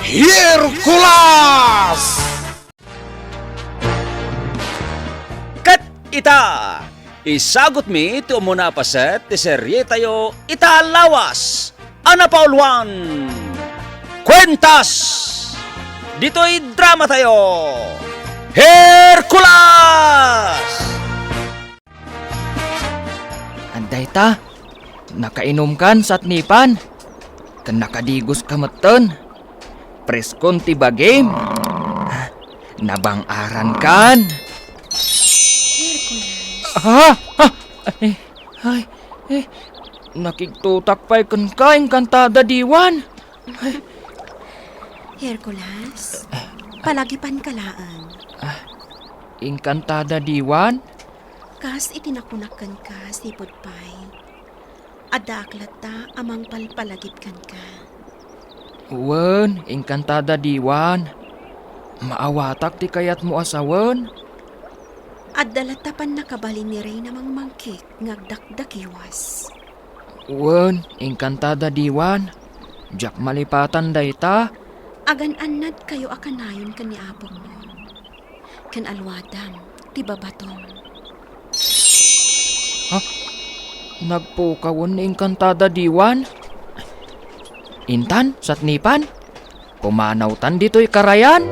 Hercules! Kat ita! Isagot mi ti umuna paset ti serye tayo italawas! Ana Pauluan! Kwentas! Dito'y drama tayo! Hercules! Anday ta, nakainom kan sa tnipan. Kan nakadigos kamatan. Preskon ti bagim. Nabang-aran kan. Ha? Ay, nakiktutak pa'y kan kain kantada diwan. Hercules, palagipan kalaan. Inkantada diwan? Kas itinakunakan ka, sipod pay. Adaklat ta amang palpalagipkan ka. Wen, inkantada diwan. Maawatak ti kayat mo asawen. Adalatapan nakabali ni Rey namang mangkik ngagdakdakiwas. Wen, inkantada diwan. Jak malipatan dayta. Agan-anad kayo akanayon kan ni abong mo. Kan alwadam, ti babatom. Nagpukawon ni inkantada diwan. Intan, satnipan. Pumanawtan dito'y karayan.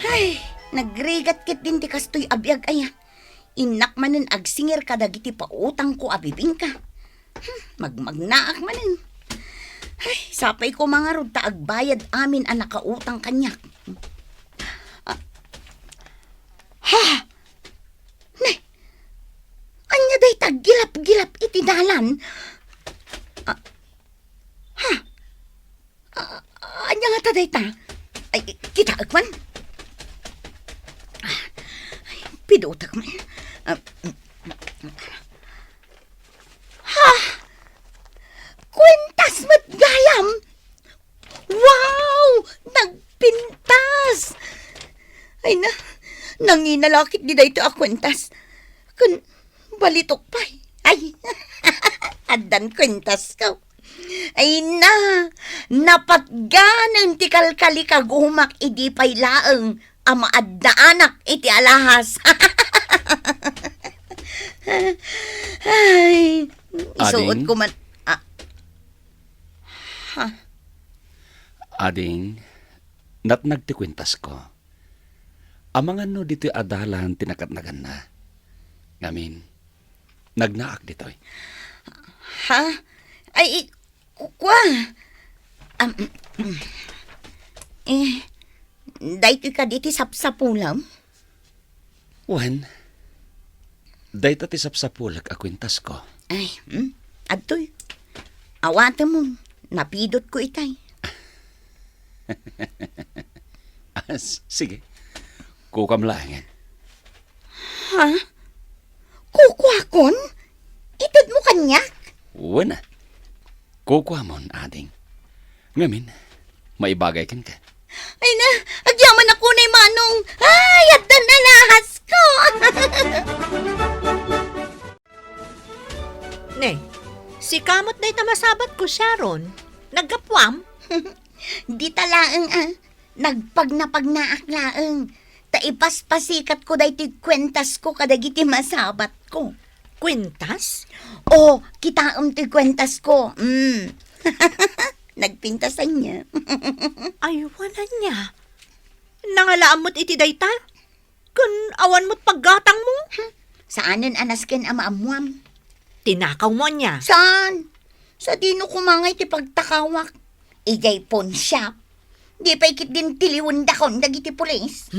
Ay, nagrigat kit din ti kastoy abiyag aya. Inak manen agsingir kadagiti pautang ko abibing ka. Magmagnaak manen. Ay, sapay ko mga rod ta agbayad amin ang nakautang kanyak. Nay, anya day taggilap-gilap itinalan. Anya nga ta day ta? Ay, kita agman. Pidutak man. Kwintas mat gayam! Wow! Nagpintas! Ay na, nanginalakit di dayto a kwintas. Kun balitok pa. Ay, adan kwintas ka. Ay na, napatganang ti kalkali kagumak idi pay laeng ama adda anak iti alahas. Ay, isuot Ading? ko man. Ading, nagtikwintas ko. Amangan no dito'y adalan tinakatnagan na. Ngamin, nagnaak dito'y. Ha? Ay, kukwa. Dahil ka diti sapsapulam? Wan, day ta ti sapsapulag akwintas ko. Ay, adtoy. Awata mo, napidot ko itay. Sige, kukam langan. Ha? Kukwakon? Itod mo kanyak? Wana, kukwamon ading. Ngamin, maibagay kan ka. Ay na, agyaman ako na manong. Ay, at nalahas ko. Ne, si kamot na itamasabat ko, Sharon. Nagkapwam? Di talaeng nagpagnapagnaak laeng. Taipaspasikat ko dahi ti kwentas ko kadagiti masabat ko. Kwintas? O, kitaam ti kwentas ko. Nagpintasan niya. Ay, wala niya. Nangalaan mo't iti dayta? Kun awan mo't paggatang mo? Saanan anasken amaamuam? Tinakaw mo niya. Saan? Sa dino kumangay ti pagtakawak. Ijay pawn shop. Di pa ikit din tiliwan dakon dagiti pulis.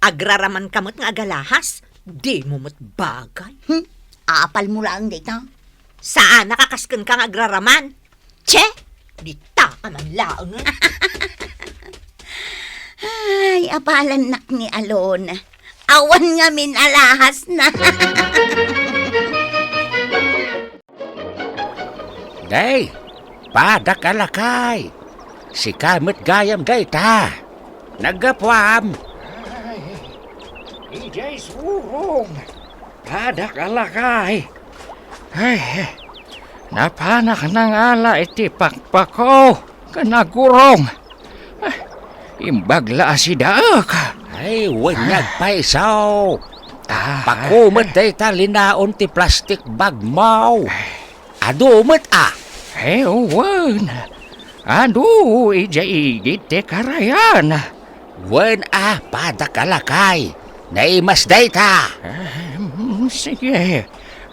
Agraraman kamot nga agalahas. Di mo mo't bagay. Aapal mo lang dito. Saan nakakaskan kang agraraman? Che! Di ta ka man laang. Ay, apalan nak ni Alon. Awan nga min alahas na. Day, padak alakay. Si kamot gayam day ta. Nagapwam. Ijay surong. Padak alakay. Ay, Napanak ng ala iti pakpako, kanagurong. Imbagla si daak. Ay, wanyag paisaw. Pakumot day talinaon ti plastic bag mo. Adumot Ewan. Adu, ijaigit te karayan. Wen padakalakay. Naimas day ta. Sige,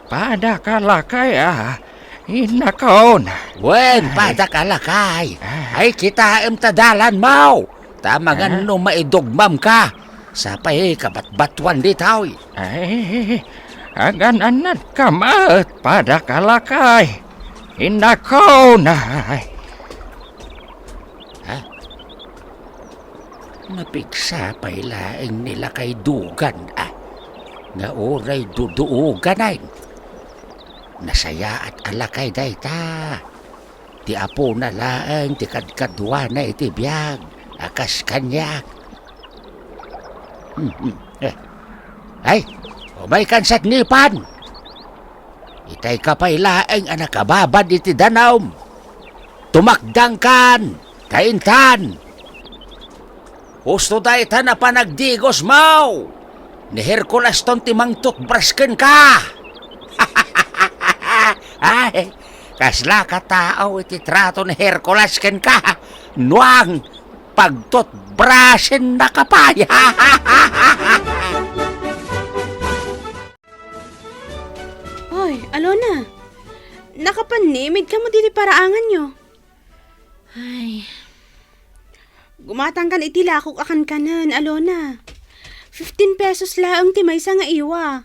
pada kalakay inakaon. Wen padakalakay. Ay kita tadalan mo. Tamangan no maidugmam ka. Sapay kabatbatuan di tao. Ay, agan anat kamat pada kalakay. Inakaon. Napigsa pa ilaing nila kay dugan nga oray duduugan ay. Nasaya at alakay day ta. Ti apo na laang ti kadkadwa na iti biyag. Akas kanyak. Ay, umay kansat nipan. Itay ka pa ilaing anakababad iti danawm. Tumakdang kan, kaintan. Gusto dahi ta na panagdigos mau. Ni Hercules ton timang toothbrusken ka. Ay, kasla ka tao iti trato ni Hercules ken ka. Nuang pagtoothbrusken na kapaya. Hoy, Alona. Nakapanimid ka mo diti paraangan nyo. Ay. Gumatang kan iti lakok akan kanan, Alona. 15 pesos laang ti maysa nga iwa.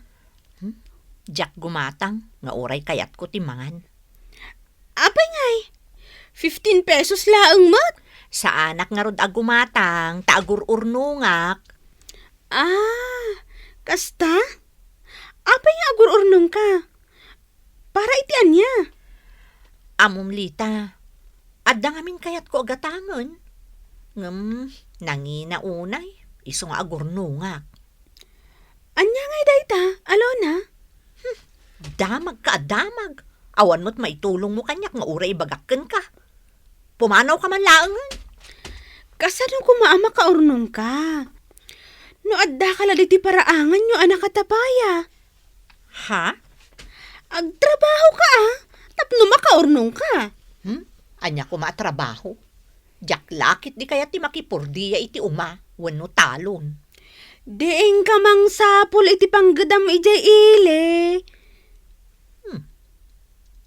Jack gumatang, nga oray kayat ko timangan. Apay ngay? 15 pesos laang mat? Sa anak nga rod agumatang, taagur-urnungak. Kasta? Apay nga agur-urnong ka? Para iti anya? Amumlita, adda ngamin kayat ko agatangon. Nangina unay, iso nga agurnungak. Anya ngay dayta, Alona? Damag ka, damag. Awan mo't maitulong mo kanyak nga uray ibagakken ka. Pumanaw ka man laangan. Kasano kumaama ka urnong ka? No adda ka laliti paraangan nyo anak katapaya. Ha? Agtrabaho ka tapno makaurnong ka. Anya ko maatrabaho. Jack lakit di kaya ti makipurdiya iti uma, wano talon. Deeng ka mang sapol iti panggadam ijay ile.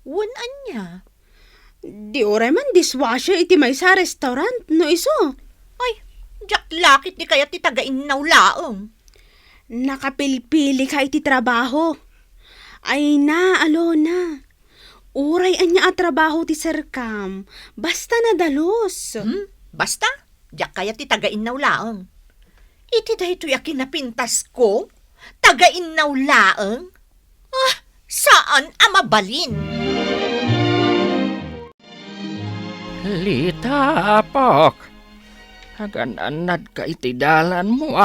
Wan anya. Di oray man dishwasher iti may sa restaurant no iso. Ay, Jack lakit di kaya ti tagain laong. Nakapilpili ka iti trabaho. Ay na, Alona. Uray anya at trabaho ti serkam. Basta nadalos. Basta, Jack kaya ti tagain laong. Iti dahito yakin na pintas ko? Tagain laong? Saan amabalin? Lita, apok. Agan anad ka iti dalan mo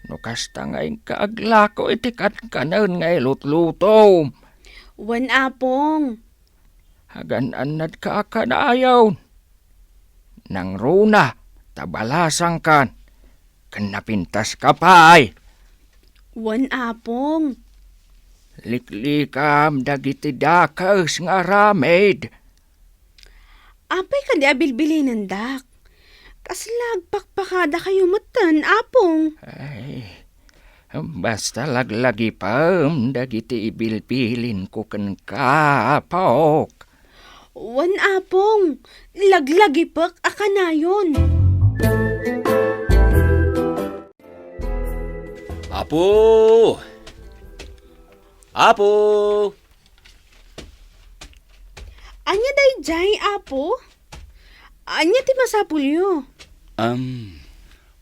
No kasta ngay kaaglako iti katkanan ngay lutluto. Wan apong. Hagan anad ka akadayaw. Nang runa, tabalasang kan. Kanapintas ka pa'y. Wan apong. Liklikam dagiti dakas nga ramed. Apay ka di abilbili ng dak. Kaslag pakpakada kayo matan, apong. Ay, basta laglagi pa dagiti ibilbilin ko kan kapok. Wan apong. Laglagi pak akanayon. Apo! Apo! Anya day jay, apo? Anya ti masapulyo?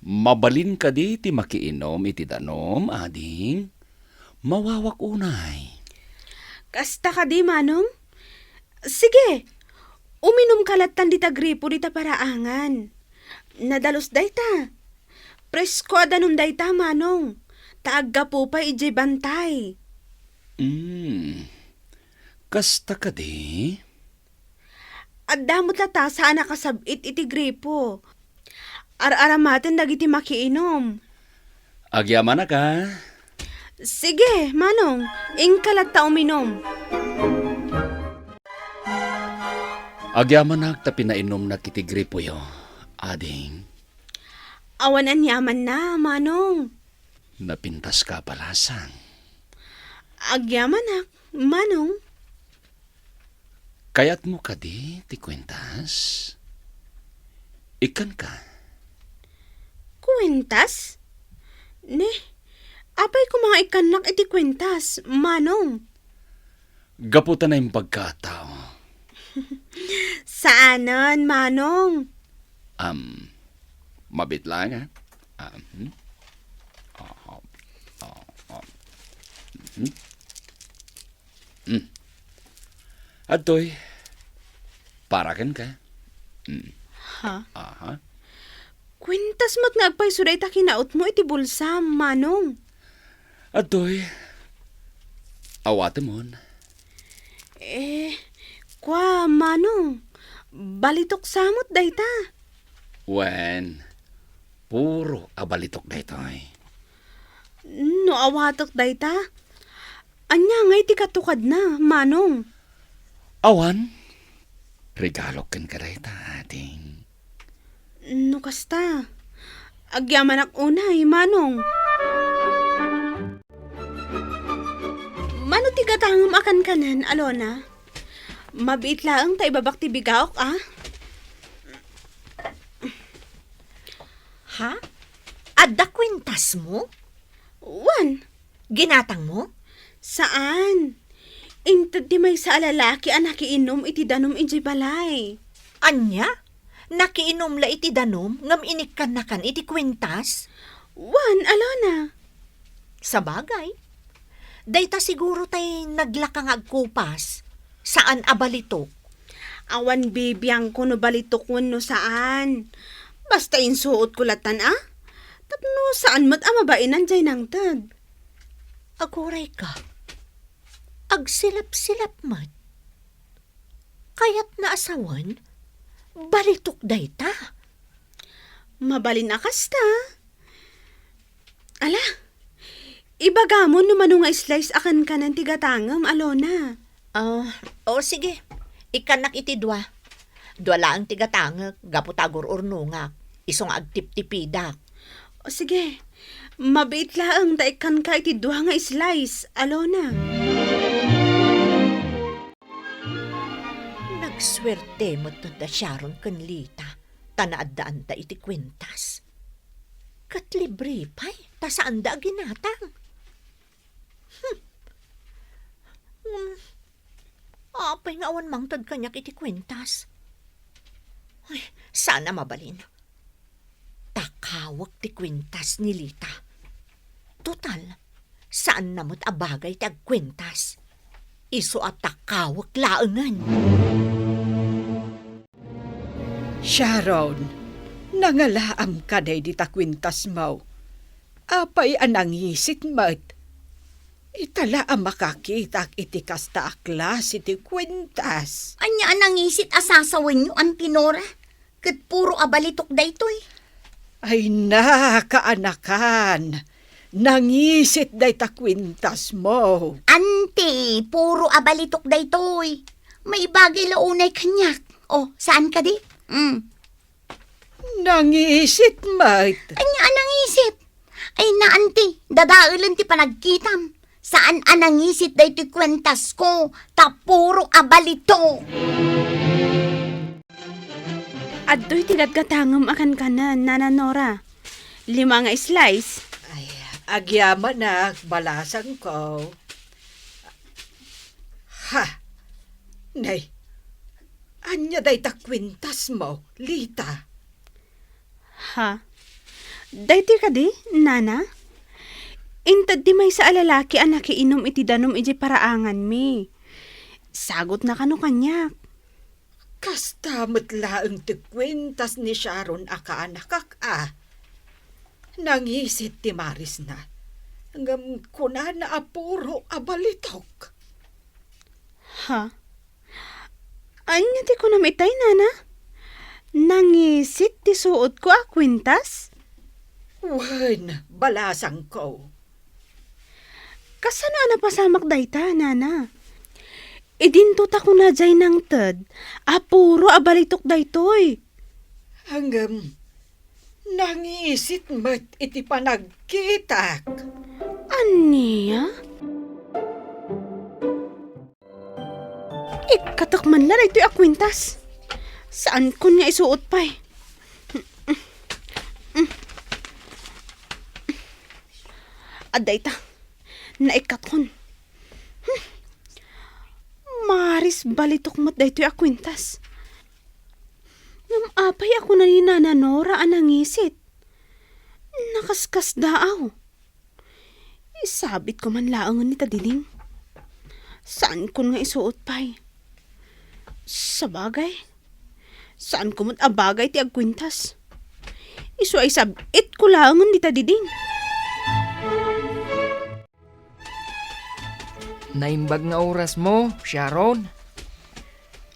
Mabalin ka di ti makiinom iti danom, ading. Mawawak unay. Kasta ka di, manong? Sige, uminom kalatan di tagripo di ta paraangan. Nadalos day ta. Presko adanon day ta, manong. Taagga po pa ije bantay. Kasta ka di? At damot lata saan nakasabit iti gripo. Ar-aramaten dagiti makiinom. Agyaman na ka. Sige, manong, ingkalat ta uminom. Agyaman na ta pinainom na kiti gripo yo. Ading, Awanan yaman na, manong. napintas ka palasang. Agyaman na, manong. Kayat mo ka di, ti kwentas? Ikan ka. Kwentas? Ne, apay ko mga ikanak iti kwentas, manong. Gaputan na yung pagkatao. Saanan, manong? Mabit lang, ha? Atoy, parakan ka. Ha? Aha. Kwentas mo't nga agpay suday ta kinaot mo iti bulsa, manong. Atoy, awate mo. Kwa, manong. Balitok samot dayta. Wen, puro abalitok na ito ay. No awatok dayta. Anya ngay ti katukad na, manong. Awan, regalo kan ka rin ating. No kasta. Agyaman ak unay, manong. Mano ti gatangam akan kanan, Alona? Mabiit laang ta ibabak ti bigaok, ah? Ha? Adda kwintas mo? Wan, Ginatang mo? saan? Intad di may sa alalaki ang nakiinom iti danom iti balay. Anya? Nakiinom la iti danom, ngam inikkan na kan iti kwintas? Wan, Alona. Sa bagay. Dayta siguro tay naglakang agkupas. Saan abalitok? Awan bibiyang ko no balitok no saan. Basta insuot ko latan, ah? Tapno saan mo't amabainan dyan ng tag. Aguray ka. Agsilap-silap mat. Kaya't naasawan, balitok dayta. Mabalin akasta. Ala, ibagamon no mano nga slice akan ka ng tigatangam, Alona. O sige. Ikanak iti dua. Dua lang tigatangag, gaputagor urnungak. Isong agtip-tipidak. O sige, mabait laang daikan ka iti duha nga slice, Alona. Nagswerte mo da Sharon kan Lita. Tanaadaan ta iti kwintas. Katlibre pa'y, ta saan da ginatang? Apay nga awan mangtad kanyak iti kwintas. Ay, sana mabalin. Takawag ti kwintas ni Lita. Total, saan namot abagay ti agkwintas? Iso at takawag laangan. Sharon, nangalaam ka day di takwintas mo. Apay anangisit mat. Itala ang makakita iti kasta aklas iti kwintas. Anya anang isit asasawan nyo ang tinora. Kat puro abalitok daytoy. Ay na, kaanakan. Nangisit day takwintas mo. Ante, puro abalitok daytoy. May bagay launay kanyak. O, saan ka di? Nangisit mat. Anya anang isip? Ay na, ante, dadailan ti panagkitam. Saan anang isit daytoy kwentas ko? Tapuro abalito. Adto'y tigatgatangam akan kanan, Nana Nora. 5 nga slice. Ay, agyaman na, balasang ko. Ha? Nay, anya day takwintas mo, Lita. Ha? Dayti ka di, Nana? Intad di may sa alalaki ang nakiinom iti danom iti paraangan mi. Sagot na kano kanyak. Kasta matlaang tikwintas ni Sharon akaanakak Nangisit ti Maris na. Hanggang kuna na apuro abalitok. Ha? Anya ti ko namitay, nana? Nangisit ti suot ko kwintas? Wan, balasang ko. Kasano na pasamak dayta, nana? Idintot ako na jay ng ted. Puro abalitok daytoy. Hanggang nangisit mat iti panagkitak. Aniya? Ikatakman lang ito'y akwintas. Saan ko niya isuot pa eh? Aday ta. Naikatkon. Maris balitok mat da ito'y akwintas. Ngam apay ako na ni Nana Nora anangisit. Nakaskas daaw. Isabit ko man laangan ni Tadiling. Saan ko nga isuot pa'y? Sa bagay? Saan ko mo't abagay ti agkwintas? Isu ay sabit ko laangan ni Tadiling. Naimbag nga oras mo, Sharon.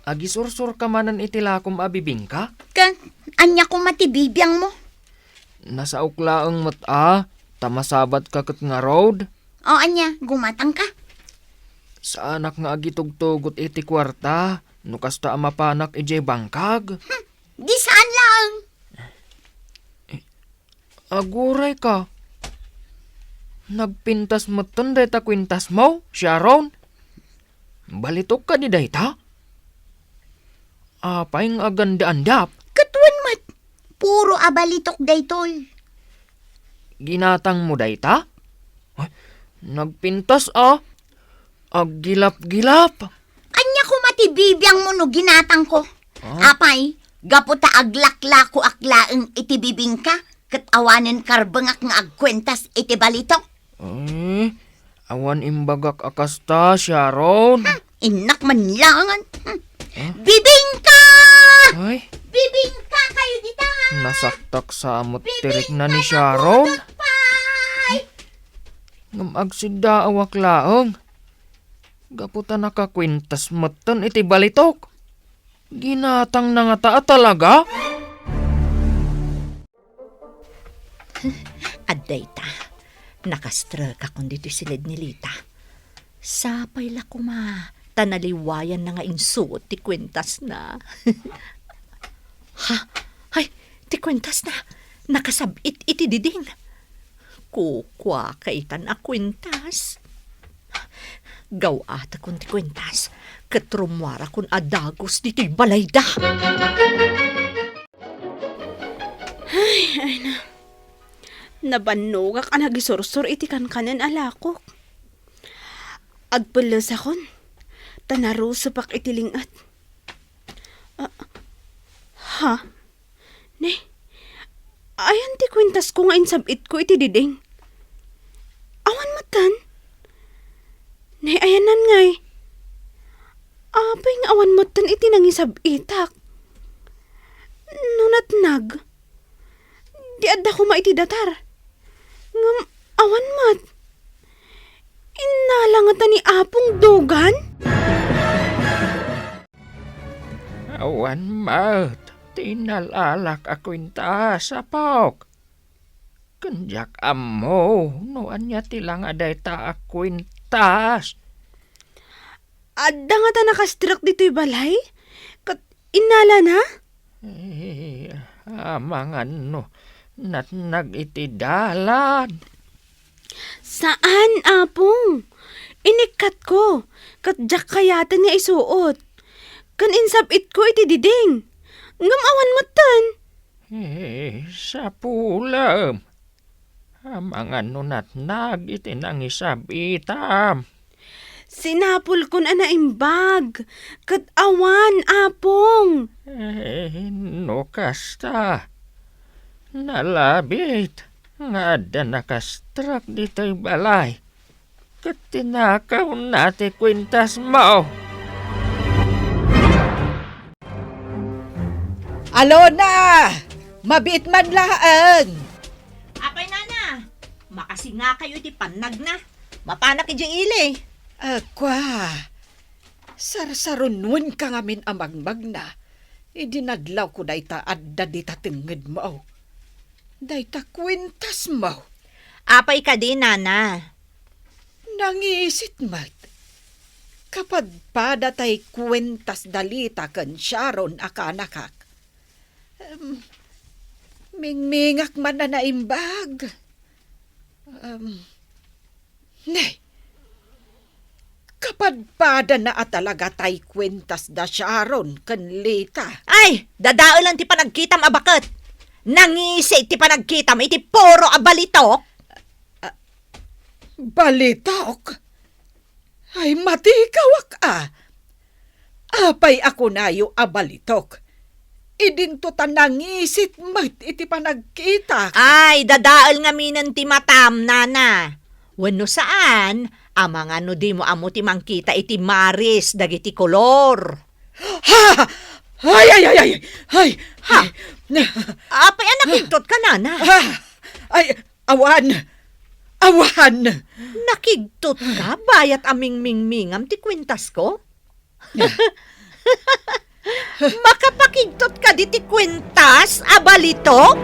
Agisursur ka manan itilakom abibing ka? Kan, anya ko matibibiyang mo. Nasa uklaang mata, tamasabat ka kat nga road. O anya, gumatang ka. Sa anak nga agitugtugot iti kwarta, no kasta amapanak ijay bangkag. Di saan lang. Aguray ka. Nagpintas mo ton deta kwintas mo, Sharon. Balitok ka di dayta. Apay nga aganda-andap. Katuan mat. Puro abalitok daytol. Ginatang mo dayta? Ay, nagpintas Aggilap-gilap. Anya ko matibibiyang mo no ginatang ko. Apay, gaputa aglaklako aklaeng itibibing ka, kat awanen karbengak nga agkwentas iti balitok. Awan imbagak akasta, Sharon. Inak man langan. Bibing ka! Ay, Bibing ka kayo dita! nasaktak sa amot tirik na ni Sharon. Pay! Ngam agsidda awak laong. Gaputa nakakwintas matan iti balitok. Ginatang na nga taa talaga? Aday ta. Nakastrek akong dito silid ni Lita. Sapay la kuma. Tanaliwayan na nga insuot ti kwentas na. Ha? Ay, ti kwentas na. Nakasabit iti diding. Kukwa kaitan a kwentas. Gawata kun ti kwentas. Katrumwara kun adagos dito'y balayda. Nabanugak ang nagisursur iti kankanan alakok. Agpulos akon. Tanarusupak iti lingat. Ha? Ne? Ayan ti kwintas ko nga insabit ko iti diding. Awan matan? Ne, ayanan ngay. Apay nga awan matan iti nangisabitak. Nunat nag. Di adda ko maiti datar. Ngam awan mat. Inalangatan ni apong dugan? Awan mat. Tinalalak akwintas apok. Kenjak amo. Noan niya tilang aday ta akwintas. Adda nga ta nakastrak dito'y balay? Kat inala na? Amangan no. Natnag iti dalan. Saan, apong? Inikat ko. Kat jak kayatan niya isuot. Kan insabit ko iti diding. Ngam awan matan. Sa pulam. Amangan no natnag iti nangisabitam. Sinapul kon ana imbag. Kat awan, apong. No kasta. Nalabit. Nga ada nakastrak dito'y balay. Kat tinakaw nati kwintas mo. Alona! Mabit man laan! Apay nana, makasinga kayo iti panag na. Mapanak ijang ili. Akwa, Sarsarunon ka ngamin amang magna. Idinadlaw ko dayta adda dita tenged mo. Dayta kwintas mo. Apay ka din, nana. Nangiisit mat. Kapag padatay kwintas dalita kan Sharon akanakak. Mingmingak man na naimbag. Nay, kapag pada na atalaga tay kwintas da Sharon kan Lita. Ay, dadao lang ti panagkitam abakat. Nangisi ti panagkitam iti puro abalitok. Balitok? Ay, matikawak Apay ako nayo abalitok. Idinto tanangisit mat iti panagkita. Ay, dadaol nga minan ti matam, nana. Wano saan, amang ano di mo amo ti mangkita iti maris dagiti kolor. Ha! Ay! Ha? Apay anak iktot ka, nana. Ay, awan! Nakigtot ka, bayat aming mingmingam ti kwintas ko? Makapakigtot ka di ti kwintas, abalito?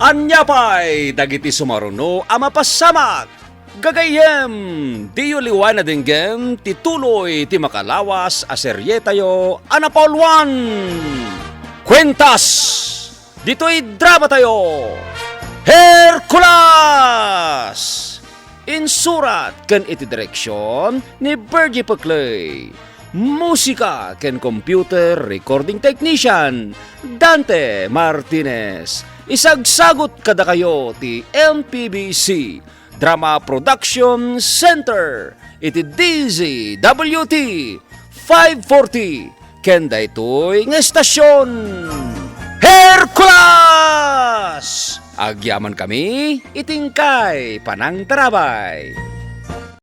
Anyapay, dagiti sumaruno, ama pasamak. Gagayem, diyo liwan na dinggem, tituloy ti makalawas, aserye tayo, Anapol 1. Kwentas! Dito'y drama tayo! Hercules! Insurat ken iti direksyon ni Bergie Paclay. Musika ken computer recording technician Dante Martinez. Isagsagot kada kayo ti MPBC Drama Production Center iti DZWT 540 ken daytoy nga estasyon. Hercules! Agyaman kami, itingkay panang tarabay.